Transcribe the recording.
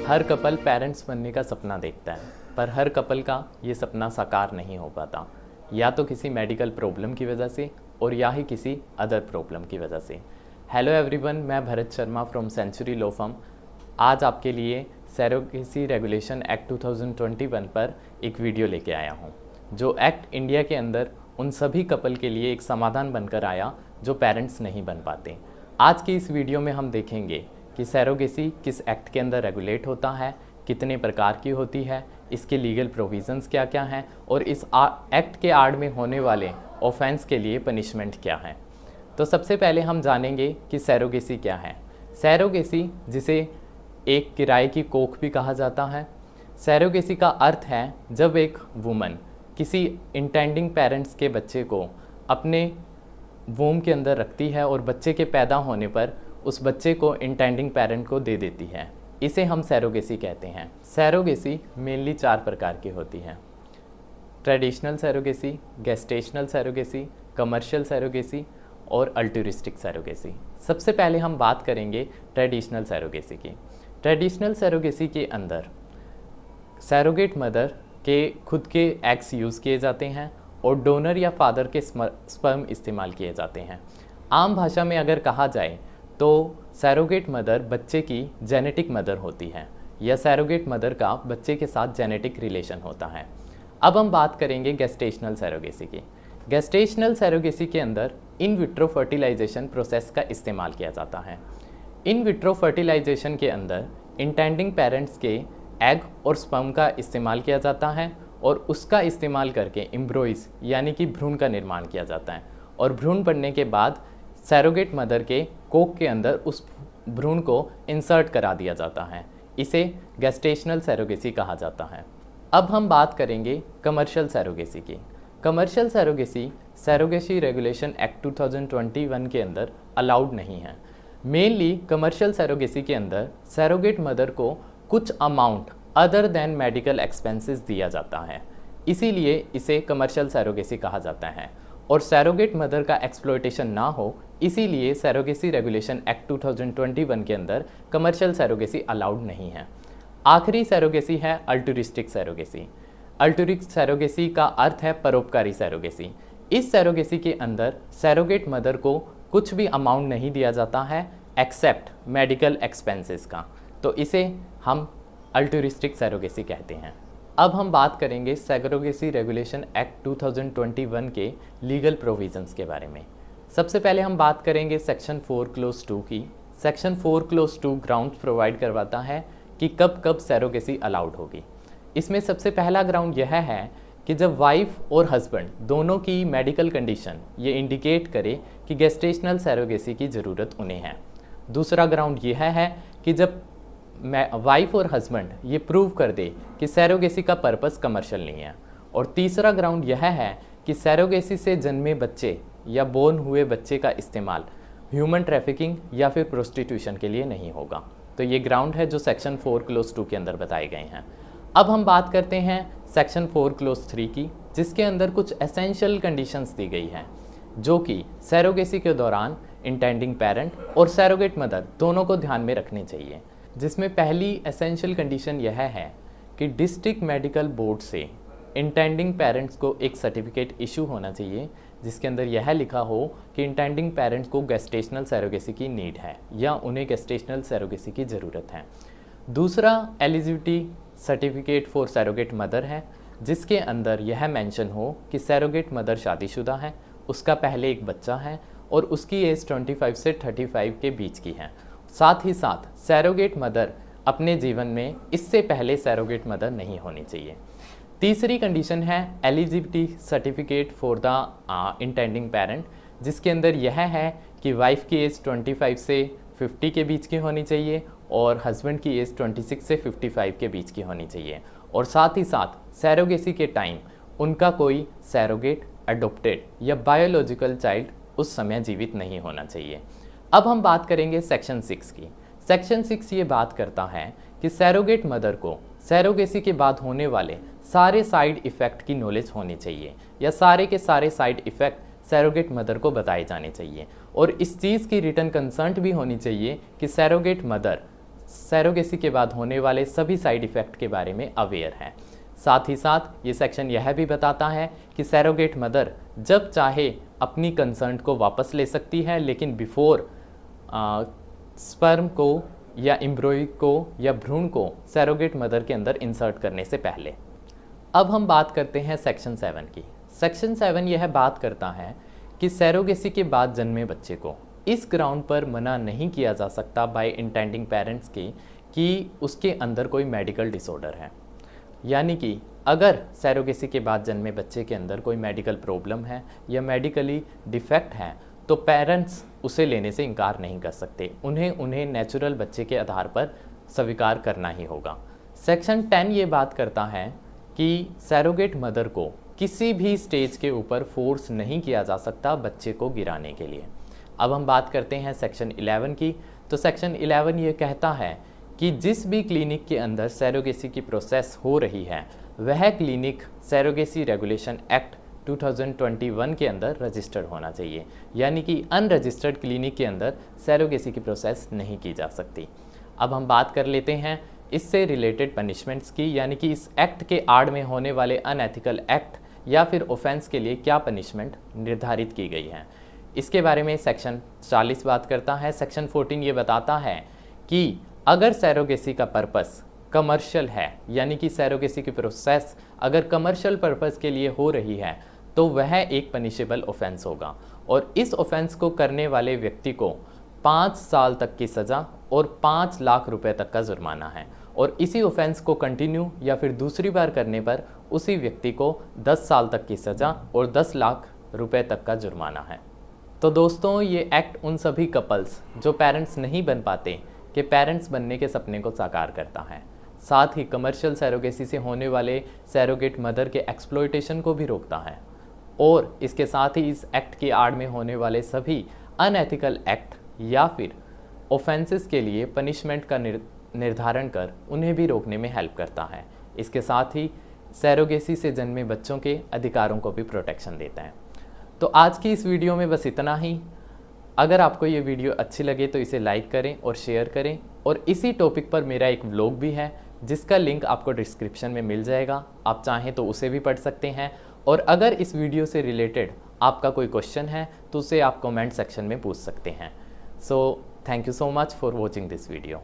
हर couple parents बनने का सपना देखता है, पर हर कपल का ये सपना साकार नहीं हो पाता, या तो किसी मेडिकल प्रॉब्लम की वजह से और या ही किसी अदर प्रॉब्लम की वजह से। हेलो एवरीवन, मैं Bharat Sharma from Century Law Firm आज आपके लिए सरोगेसी रेगुलेशन एक्ट 2021 पर एक वीडियो लेके आया हूँ, जो एक्ट इंडिया के अंदर उन सभी कपल के लिए एक समाधान बनकर आया जो पेरेंट्स नहीं बन पाते। आज की इस वीडियो में हम देखेंगे कि सरोगेसी किस एक्ट के अंदर रेगुलेट होता है, कितने प्रकार की होती है, इसके लीगल प्रोविजंस क्या क्या हैं और इस एक्ट के आड़ में होने वाले ऑफेंस के लिए पनिशमेंट क्या है। तो सबसे पहले हम जानेंगे कि सरोगेसी क्या है। सरोगेसी, जिसे एक किराए की कोख भी कहा जाता है, सरोगेसी का अर्थ है जब एक वुमन किसी इंटेंडिंग पेरेंट्स के बच्चे को अपने वूम के अंदर रखती है और बच्चे के पैदा होने पर उस बच्चे को इंटेंडिंग पेरेंट को दे देती है, इसे हम सरोगेसी कहते हैं। सरोगेसी मेनली 4 प्रकार की होती है: traditional surrogacy, gestational surrogacy, commercial surrogacy और अल्ट्रुइस्टिक सरोगेसी। सबसे पहले हम बात करेंगे ट्रेडिशनल सरोगेसी की। ट्रेडिशनल सरोगेसी के अंदर सरोगेट मदर के खुद के एग्स यूज़ किए जाते हैं और डोनर या फादर के स्पर्म इस्तेमाल किए जाते हैं। आम भाषा में अगर कहा जाए तो सरोगेट मदर बच्चे की जेनेटिक मदर होती है या सरोगेट मदर का बच्चे के साथ जेनेटिक रिलेशन होता है। अब हम बात करेंगे गेस्टेशनल सरोगेसी की। गेस्टेशनल सरोगेसी के अंदर इन विट्रो फर्टिलाइजेशन प्रोसेस का इस्तेमाल किया जाता है। इन विट्रो फर्टिलाइजेशन के अंदर इंटेंडिंग पेरेंट्स के एग और स्पर्म का इस्तेमाल किया जाता है और उसका इस्तेमाल करके एम्ब्रॉयज यानी कि भ्रूण का निर्माण किया जाता है और भ्रूण बनने के बाद सरोगेट मदर के कोख के अंदर उस भ्रूण को इंसर्ट करा दिया जाता है। इसे गेस्टेशनल सरोगेसी कहा जाता है। अब हम बात करेंगे कमर्शियल सरोगेसी की। Commercial surrogacy surrogacy regulation act 2021 के अंदर अलाउड नहीं है। मेनली कमर्शियल सरोगेसी के अंदर सरोगेट मदर को कुछ amount other than medical expenses दिया जाता है, इसीलिए इसे कमर्शियल सरोगेसी कहा जाता है। और सरोगेट मदर का एक्सप्लॉयटेशन ना हो, इसीलिए सरोगेसी रेगुलेशन एक्ट 2021 के अंदर कमर्शियल सरोगेसी अलाउड नहीं है। आखिरी सरोगेसी है अल्ट्रुइस्टिक सरोगेसी। अल्ट्रुइस्टिक सरोगेसी का अर्थ है परोपकारी सरोगेसी। इस सरोगेसी के अंदर सरोगेट मदर को कुछ भी अमाउंट नहीं दिया जाता है एक्सेप्ट मेडिकल एक्सपेंसेस का, तो इसे हम अल्ट्रुइस्टिक सरोगेसी कहते हैं। अब हम बात करेंगे सरोगेसी रेगुलेशन एक्ट 2021 के लीगल प्रोविजंस के बारे में। सबसे पहले हम बात करेंगे सेक्शन 4 क्लोज 2 की। सेक्शन 4 क्लोज 2 ग्राउंड्स प्रोवाइड करवाता है कि कब कब सरोगेसी अलाउड होगी। इसमें सबसे पहला ग्राउंड यह है कि जब वाइफ और हस्बैंड दोनों की मेडिकल कंडीशन ये इंडिकेट करे कि गेस्टेशनल सरोगेसी की ज़रूरत उन्हें है। दूसरा ग्राउंड यह है कि जब वाइफ और हस्बैंड ये प्रूव कर दे कि सरोगेसी का पर्पस कमर्शियल नहीं है। और तीसरा ग्राउंड यह है कि सरोगेसी से जन्मे बच्चे या बोर्न हुए बच्चे का इस्तेमाल ह्यूमन ट्रैफिकिंग या फिर प्रोस्टिट्यूशन के लिए नहीं होगा। तो ये ग्राउंड है जो सेक्शन 4 क्लोज 2 के अंदर बताए गए हैं। अब हम बात करते हैं सेक्शन 4 क्लोज 3 की, जिसके अंदर कुछ एसेंशियल कंडीशंस दी गई हैं जो कि सरोगेसी के दौरान इंटेंडिंग पेरेंट और सरोगेट मदर दोनों को ध्यान में रखनी चाहिए। जिसमें पहली एसेंशियल कंडीशन यह है कि डिस्ट्रिक्ट मेडिकल बोर्ड से इंटेंडिंग पेरेंट्स को एक सर्टिफिकेट इशू होना चाहिए जिसके अंदर यह लिखा हो कि इंटेंडिंग पेरेंट्स को गेस्टेशनल सरोगेसी की नीड है या उन्हें गेस्टेशनल सरोगेसी की ज़रूरत है। दूसरा eligibility certificate for surrogate mother है, जिसके अंदर यह मेंशन हो कि सरोगेट मदर शादीशुदा है, उसका पहले एक बच्चा है और उसकी एज 25 से 35 के बीच की है। साथ ही साथ सरोगेट मदर अपने जीवन में इससे पहले सरोगेट मदर नहीं होनी चाहिए। तीसरी कंडीशन है eligibility certificate for the intending parent, जिसके अंदर यह है कि वाइफ की एज 25 से 50 के बीच की होनी चाहिए और हस्बैंड की एज 26 से 55 के बीच की होनी चाहिए। और साथ ही साथ सरोगेसी के टाइम उनका कोई सरोगेट, अडॉप्टेड या बायोलॉजिकल चाइल्ड उस समय जीवित नहीं होना चाहिए। अब हम बात करेंगे सेक्शन 6 की। सेक्शन 6 ये बात करता है कि सरोगेट मदर को सरोगेसी के बाद होने वाले सारे साइड इफ़ेक्ट की नॉलेज होनी चाहिए या सारे के सारे साइड इफ़ेक्ट सरोगेट मदर को बताए जाने चाहिए और इस चीज़ की रिटन कंसर्न भी होनी चाहिए कि सरोगेट मदर सैरोगेसी के बाद होने वाले सभी साइड इफ़ेक्ट के बारे में अवेयर हैं। साथ ही साथ ये सेक्शन यह भी बताता है कि सैरोगेट मदर जब चाहे अपनी कंसर्न को वापस ले सकती है, लेकिन बिफोर स्पर्म को या एम्ब्रॉय को या भ्रूण को सैरोगेट मदर के अंदर इंसर्ट करने से पहले। अब हम बात करते हैं सेक्शन 7 की। सेक्शन 7 यह बात करता है कि सैरोगेसी के बाद जन्मे बच्चे को इस ग्राउंड पर मना नहीं किया जा सकता बाय इंटेंडिंग पेरेंट्स की कि उसके अंदर कोई मेडिकल डिसऑर्डर है। यानी कि अगर सैरोगेसी के बाद जन्मे बच्चे के अंदर कोई मेडिकल प्रॉब्लम है या मेडिकली डिफेक्ट है तो पेरेंट्स उसे लेने से इनकार नहीं कर सकते। उन्हें नेचुरल बच्चे के आधार पर स्वीकार करना ही होगा। सेक्शन 10 ये बात करता है कि सैरोगेट मदर को किसी भी स्टेज के ऊपर फोर्स नहीं किया जा सकता बच्चे को गिराने के लिए। अब हम बात करते हैं सेक्शन 11 की। तो सेक्शन 11 ये कहता है कि जिस भी क्लिनिक के अंदर सैरोगेसी की प्रोसेस हो रही है वह क्लिनिक सैरोगेसी रेगुलेशन एक्ट 2021 के अंदर रजिस्टर्ड होना चाहिए। यानी कि अनरजिस्टर्ड क्लिनिक के अंदर सैरोगेसी की प्रोसेस नहीं की जा सकती। अब हम बात कर लेते हैं इससे रिलेटेड पनिशमेंट्स की, यानी कि इस एक्ट के आड़ में होने वाले अनएथिकल एक्ट या फिर ऑफेंस के लिए क्या पनिशमेंट निर्धारित की गई है। इसके बारे में सेक्शन 40 बात करता है। सेक्शन 14 ये बताता है कि अगर सैरोगेसी का पर्पस कमर्शियल है, यानी कि सैरोगेसी की प्रोसेस अगर कमर्शियल पर्पस के लिए हो रही है तो वह एक पनिशेबल ऑफेंस होगा और इस ऑफेंस को करने वाले व्यक्ति को 5 साल तक की सज़ा और 5 लाख रुपए तक का जुर्माना है। और इसी ऑफेंस को कंटिन्यू या फिर दूसरी बार करने पर उसी व्यक्ति को 10 साल तक की सज़ा और 10 लाख रुपए तक का जुर्माना है। तो दोस्तों, ये एक्ट उन सभी कपल्स जो पेरेंट्स नहीं बन पाते के पेरेंट्स बनने के सपने को साकार करता है। साथ ही कमर्शियल सैरोगेसी से होने वाले सैरोगेट मदर के एक्सप्लॉयटेशन को भी रोकता है और इसके साथ ही इस एक्ट की आड़ में होने वाले सभी अनएथिकल एक्ट या फिर ऑफेंसेस के लिए पनिशमेंट का निर्धारण कर उन्हें भी रोकने में हेल्प करता है। इसके साथ ही सैरोगेसी से जन्मे बच्चों के अधिकारों को भी प्रोटेक्शन देता है। तो आज की इस वीडियो में बस इतना ही। अगर आपको ये वीडियो अच्छी लगे तो इसे लाइक करें और शेयर करें। और इसी टॉपिक पर मेरा एक व्लॉग भी है जिसका लिंक आपको डिस्क्रिप्शन में मिल जाएगा, आप चाहें तो उसे भी पढ़ सकते हैं। और अगर इस वीडियो से रिलेटेड आपका कोई क्वेश्चन है तो उसे आप कमेंट सेक्शन में पूछ सकते हैं। So thank you so much for watching this video.